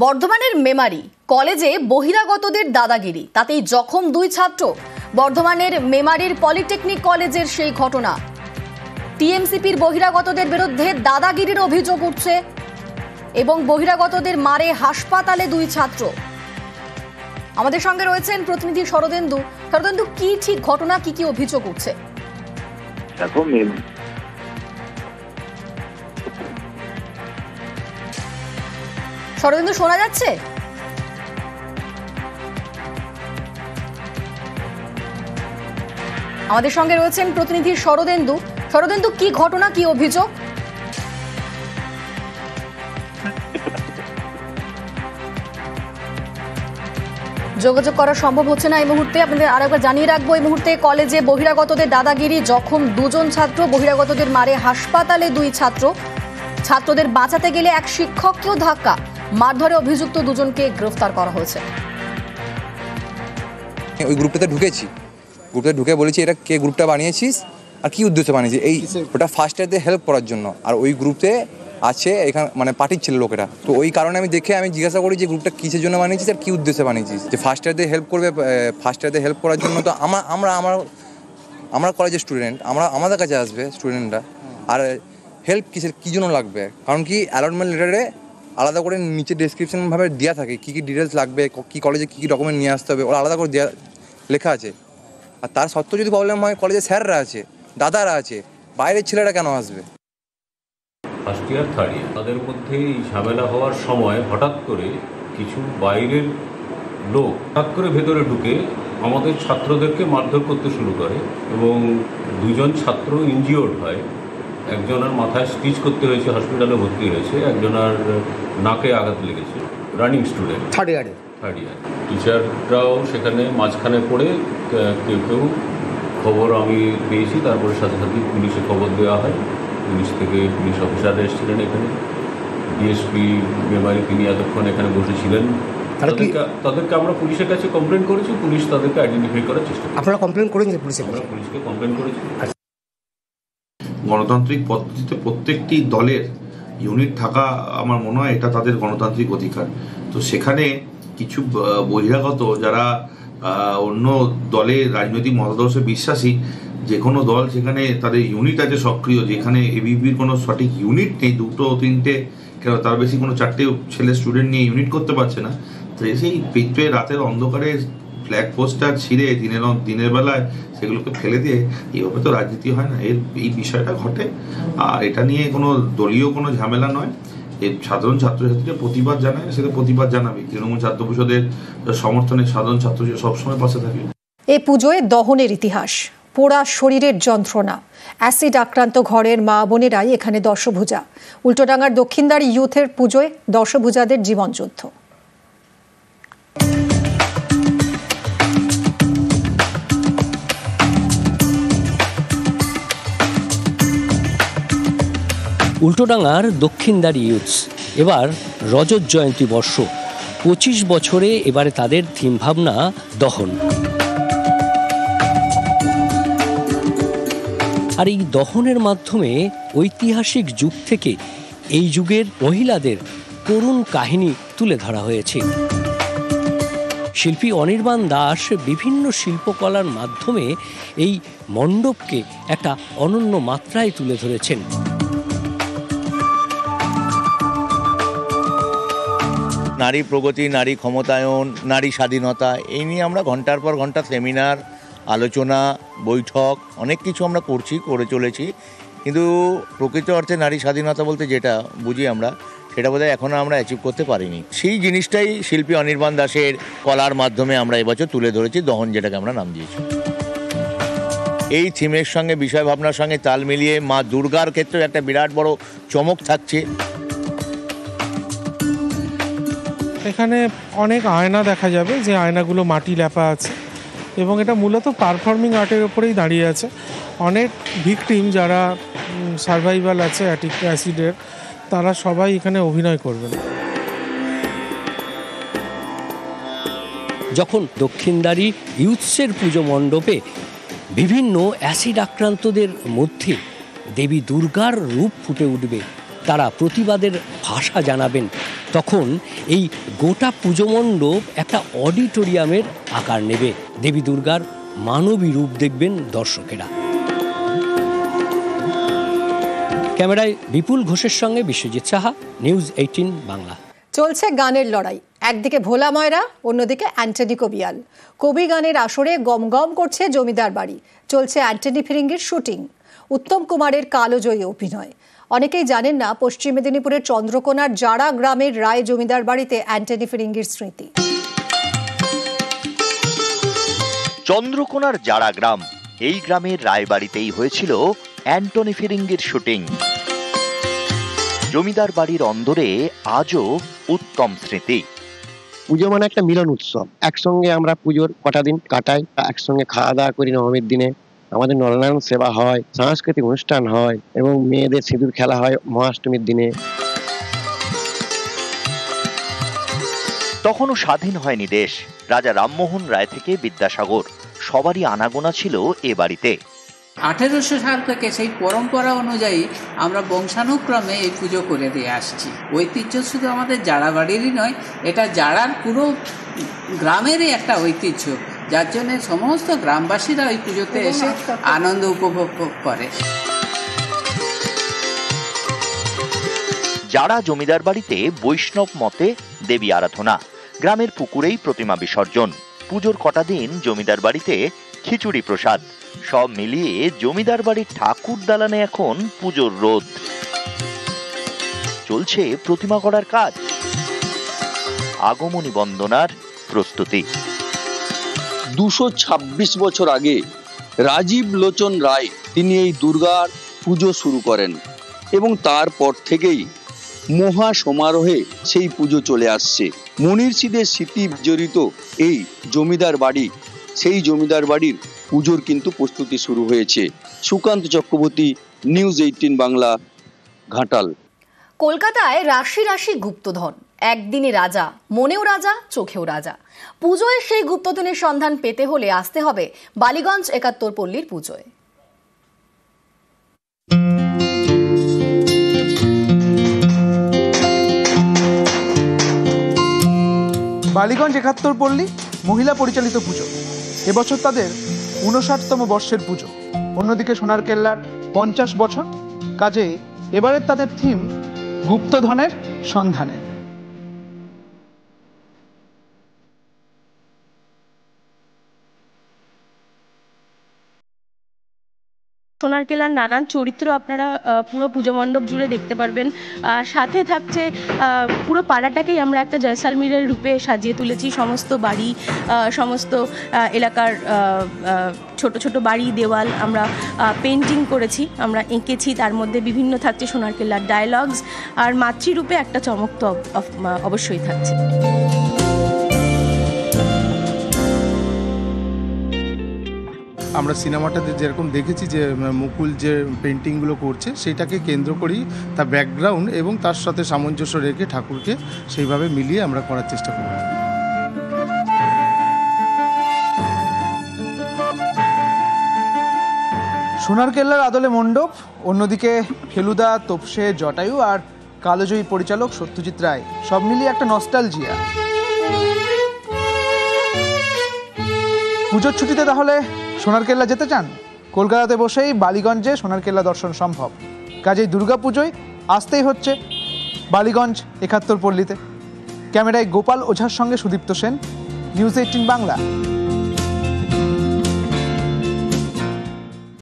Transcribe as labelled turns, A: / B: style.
A: বর্ধমানের মেমারি কলেজে বহিরাগতদের দাদাগিরি, তাতেই জখম দুই ছাত্র। বর্ধমানের মেমারির পলিটেকনিক কলেজের সেই ঘটনা। টিএমসিপির বহিরাগতদের বিরুদ্ধে দাদাগিরির অভিযোগ উঠছে এবং বহিরাগতদের মারে হাসপাতালে দুই ছাত্র। আমাদের সঙ্গে রয়েছেন প্রতিনিধি শরদেন্দু। শরদেন্দু, কি ঠিক ঘটনা, কি কি অভিযোগ উঠছে?
B: দেখো,
A: শরদেন্দু, শোনা যাচ্ছে? আমাদের সঙ্গে রয়েছেন প্রতিনিধি শরদেন্দু। শরদেন্দু, কি ঘটনা, কি অভিযোগ? যোগাযোগ করা সম্ভব হচ্ছে না এই মুহূর্তে। আপনাদের আরেকবার জানিয়ে রাখবো, এই মুহূর্তে কলেজে বহিরাগতদের দাদাগিরি, জখম দুজন ছাত্র, বহিরাগতদের মারে হাসপাতালে দুই ছাত্র। ছাত্রদের বাঁচাতে গেলে এক শিক্ষককেও ধাক্কা, মারধরে অভিযুক্ত দুজনকে গ্রেফতার করা হয়েছে।
C: ওই গ্রুপটাতে ঢুকে বলেছি এটা কে গ্রুপটা বানিয়েছিস আর কি উদ্দেশ্যে বানিয়েছিস। এই ওটা ফার্স্ট ইয়ারদের হেল্প করার জন্য, আর ওই গ্রুপে আছে এখানে মানে পার্টির ছিল লোকেরা। তো ওই কারণে আমি জিজ্ঞাসা করি যে গ্রুপটা কিসের জন্য বানিয়েছিস আর কি উদ্দেশ্যে বানিয়েছিস। যে ফার্স্ট ইয়ারদের হেল্প করবে, ফার্স্ট ইয়ারদের হেল্প করার জন্য। তো আমরা কলেজের স্টুডেন্ট, আমাদের কাছে আসবে স্টুডেন্টরা, আর হেল্প কী জন্য লাগবে? কারণ কি অ্যালটমেন্ট লেটারে আলাদা করে নিচে ডেসক্রিপশনভাবে দেওয়া থাকে কী কী ডিটেলস লাগবে, কী কলেজে কী কী ডকুমেন্ট নিয়ে আসতে হবে, ওরা আলাদা করে লেখা আছে। আর তার সত্ত্বেও যদি প্রবলেম হয়, কলেজে স্যাররা আছে, দাদারা আছে, বাইরের ছেলেরা কেন আসবে?
D: ফার্স্ট ইয়ার থার্ড ইয়ার তাদের মধ্যে এই ঝামেলা হওয়ার সময় হঠাৎ করে কিছু বাইরের লোক হঠাৎ করে ভেতরে ঢুকে আমাদের ছাত্রদেরকে মারধর করতে শুরু করে এবং দুজন ছাত্র ইনজিওর্ড হয়। একজনের মাথায় স্টিচ করতে হয়েছে, হসপিটালে ভর্তি হয়েছে, একজনের নাকে আঘাত লেগেছে। Running student, third year. টিচাররাও সেখানে মাঝখানে পড়ে কেউ খবর আমি পেয়েছি, তারপরে সাথে সাথে পুলিশে খবর দেওয়া হয়। পুলিশ থেকে পুলিশ অফিসাররা এসেছিলেন এখানে, ডিএসপি মেমারি তিনি এতক্ষণ এখানে বসেছিলেন। তাদেরকে আমরা পুলিশের কাছে কমপ্লেন করেছি, পুলিশ তাদেরকে আইডেন্টিফাই করার চেষ্টা করেছে।
E: আপনারা কমপ্লেন করেছেন? আমরা
D: পুলিশকে কমপ্লেন করেছি।
F: গণতান্ত্রিক পদ্ধতিতে প্রত্যেকটি দলের ইউনিট থাকা আমার মনে হয় এটা তাদের গণতান্ত্রিক অধিকার। তো সেখানে কিছু বহিরাগত যারা অন্য দলের রাজনৈতিক মতাদর্শে বিশ্বাসী, যে কোনো দল সেখানে তাদের ইউনিট আছে সক্রিয়, যেখানে এবিপির কোনো সঠিক ইউনিট নেই, দুটো তিনটে তার বেশি কোনো চারটে ছেলে স্টুডেন্ট নিয়ে ইউনিট করতে পারছে না। তো সেই পিঠে রাতের অন্ধকারে ফ্ল্যাগ পোস্টার ছিঁড়ে দিনের বেলায় সেগুলোকে ফেলে দিয়ে এইভাবে তো রাজনীতি হয় না। এই বিষয়টা ঘটে, আর এটা নিয়ে কোনো দলীয় কোনো ঝামেলা নয়। এই সাধারণ ছাত্রছাত্রীরা প্রতিবাদ জানায়, সেটা প্রতিবাদ জানাবে। তৃণমূল ছাত্র পরিষদের সমর্থনে সাধারণ ছাত্রছাত্রী সবসময় পাশে থাকে।
G: এই পুজোয় দহনের ইতিহাস, পোড়া শরীরের যন্ত্রণা, অ্যাসিড আক্রান্ত ঘরের মা বোনেরাই এখানে দশভূজা। উল্টোডাঙ্গার দক্ষিণদ্বার ইউথের পুজোয় দশভূজাদের জীবনযুদ্ধ।
H: উল্টোডাঙ্গার দক্ষিণদ্বার ইউথস এবার রজত জয়ন্তী বর্ষ, 25 বছরে এবারে তাদের থিম ভাবনা দহন। আর এই দহনের মাধ্যমে ঐতিহাসিক যুগ থেকে এই যুগের মহিলাদের করুণ কাহিনী তুলে ধরা হয়েছে। শিল্পী অনির্বাণ দাস বিভিন্ন শিল্পকলার মাধ্যমে এই মণ্ডপকে একটা অনন্য মাত্রায় তুলে ধরেছেন।
I: নারী প্রগতি, নারী ক্ষমতায়ন, নারী স্বাধীনতা, এই নিয়ে আমরা ঘন্টার পর ঘন্টা সেমিনার, আলোচনা, বৈঠক অনেক কিছু আমরা করে চলেছি। কিন্তু প্রকৃত অর্থে নারী স্বাধীনতা বলতে যেটা বুঝি আমরা, সেটা বোধহয় এখনও আমরা অ্যাচিভ করতে পারিনি। সেই জিনিসটাই শিল্পী অনির্বাণ দাসের কলার মাধ্যমে আমরা এবছর তুলে ধরেছি, দহন যেটাকে আমরা নাম দিয়েছি। এই থিমের সঙ্গে, বিষয় ভাবনার সঙ্গে তাল মিলিয়ে মা দুর্গার ক্ষেত্রেও একটা বিরাট বড় চমক থাকছে।
J: এখানে অনেক আয়না দেখা যাবে, যে আয়নাগুলো মাটি লেপা আছে, এবং এটা মূলত পারফর্মিং আর্টের ওপরেই দাঁড়িয়ে আছে। অনেক ভিকটিম যারা সার্ভাইভাল আছে অ্যাসিডের, তারা সবাই এখানে অভিনয় করবেন।
H: যখন দক্ষিণদ্বারি ইউথসের পুজো মণ্ডপে বিভিন্ন অ্যাসিড আক্রান্তদের মধ্যে দেবী দুর্গার রূপ ফুটে উঠবে, তারা প্রতিবাদের ভাষা জানাবেন, তখন এই গোটা পুজো মণ্ডপ একটা অডিটোরিয়ামের আকার নেবে। দেবী দুর্গার মানবী রূপ দেখবেন দর্শকেরা। ক্যামেরায় বিপুল ঘোষের সঙ্গে বিশ্বজিৎ সাহা, নিউজ 18 বাংলা।
G: চলছে গানের লড়াই, একদিকে ভোলা ময়রা, অন্যদিকে অ্যান্টনি কবিয়াল। কবি গানের আসরে গম গম করছে জমিদার বাড়ি। চলছে অ্যান্টনি ফিরিঙ্গির শুটিং, উত্তম কুমারের কালোজয়ী অভিনয়। অনেকেই জানেন না পশ্চিম মেদিনীপুরের চন্দ্রকোনার জাড়া গ্রামের রায় জমিদার বাড়িতে অ্যান্টনি ফিরিঙ্গির স্মৃতি।
E: চন্দ্রকোনার জাড়া গ্রাম, এই গ্রামের রায়বাড়িতেই হয়েছিল অ্যান্টনি ফিরিঙ্গির শুটিং। জমিদার বাড়ির অন্দরে আজও উত্তম স্মৃতি।
K: পুজো মানে একটা মিলন উৎসব, একসঙ্গে আমরা পুজোর কটা দিন কাটাই, একসঙ্গে খাওয়া দাওয়া করি। নবমীর দিনে আমাদের নরনারায়ণ সেবা হয়, সাংস্কৃতিক অনুষ্ঠান হয় এবং মেয়েদের সিঁদুর খেলা হয় মহাষ্টমীর দিনে।
E: তখনও স্বাধীন হয়নি দেশ। রাজা রামমোহন রায় থেকে বিদ্যাসাগর, সবারই আনাগোনা ছিল এ বাড়িতে।
L: 1800 সাল থেকে সেই পরম্পরা অনুযায়ী আমরা বংশানুক্রমে এই পুজো করে দিয়ে আসছি। ঐতিহ্য শুধু আমাদের জাড়া বাড়িরই নয়, এটা জাড়ার পুরো গ্রামেরই একটা ঐতিহ্য, যার জন্য সমস্ত গ্রামবাসীরা ওই পুজোতে এসে আনন্দ উপভোগ করে।
E: জাড়া জমিদার বাড়িতে বৈষ্ণব মতে দেবী আরাধনা, গ্রামের পুকুরেই প্রতিমা বিসর্জন। পুজোর কটা দিন জমিদার বাড়িতে খিচুড়ি প্রসাদ, সব মিলিয়ে জমিদার বাড়ির ঠাকুর দালানে এখন পুজোর রোদ। চলছে প্রতিমা গড়ার কাজ, আগমনী বন্দনার প্রস্তুতি।
M: 226 বছর আগে রাজীব লোচন রায় তিনি এই দুর্গার পুজো শুরু করেন এবং তারপর থেকেই মহা সমারোহে সেই পুজো চলে আসছে। মনির্ষীদের স্মৃতি জড়িত এই জমিদার বাড়ি, সেই জমিদার বাড়ির পুজোর কিন্তু প্রস্তুতি শুরু হয়েছে। সুকান্ত চক্রবর্তী, নিউজ 18 বাংলা, ঘাটাল।
A: কলকাতায় রাশি রাশি গুপ্তধন, একদিনে রাজা, মনেও রাজা, চোখেও রাজা। পুজোয় সেই গুপ্তধনের সন্ধান পেতে হলে আসতে হবে বালিগঞ্জ 71 পল্লীর পুজোয়।
N: বালিগঞ্জ 71 পল্লী মহিলা পরিচালিত পুজো, এবছর তাদের 59তম বর্ষের পুজো। অন্যদিকে সোনার কেল্লার 50 বছর, কাজে এবারের তাদের থিম গুপ্তধনের সন্ধানে।
O: সোনার কেল্লার নানান চরিত্র আপনারা পুরো পুজো মণ্ডপ জুড়ে দেখতে পারবেন। সাথে থাকছে পুরো পাড়াটাকেই আমরা একটা জয়সালমীরের রূপে সাজিয়ে তুলেছি। সমস্ত বাড়ি, সমস্ত এলাকার ছোট ছোট বাড়ি, দেওয়াল আমরা পেন্টিং করেছি, আমরা এঁকেছি। তার মধ্যে বিভিন্ন থাকছে সোনার কেল্লার ডায়লগস, আর মাতৃরূপে একটা চমক তো অবশ্যই থাকছে।
J: আমরা সিনেমাটাতে যেরকম দেখেছি যে মুকুল যে পেন্টিংগুলো করছে সেটাকে কেন্দ্র করেই তার ব্যাকগ্রাউন্ড এবং তার সাথে সামঞ্জস্য রেখে ঠাকুরকে সেইভাবে মিলিয়ে আমরা করার চেষ্টা করব।
N: সোনার কেল্লার আদলে মণ্ডপ, অন্যদিকে ফেলুদা, তোপসে, জটায়ু আর কালোজয়ী পরিচালক সত্যজিৎ রায়, সব মিলিয়ে একটা নস্টালজিয়া। পুজোর ছুটিতে তাহলে সোনার কেল্লা যেতে চান? কলকাতাতে বসেই বালিগঞ্জে সোনার কেল্লা দর্শন সম্ভব। কাজেই দুর্গাপুজোয় আসতেই হচ্ছে বালিগঞ্জ 71 পল্লীতে। ক্যামেরায় গোপাল ওঝার সঙ্গে সুদীপ্ত সেন, নিউজ 18 বাংলা।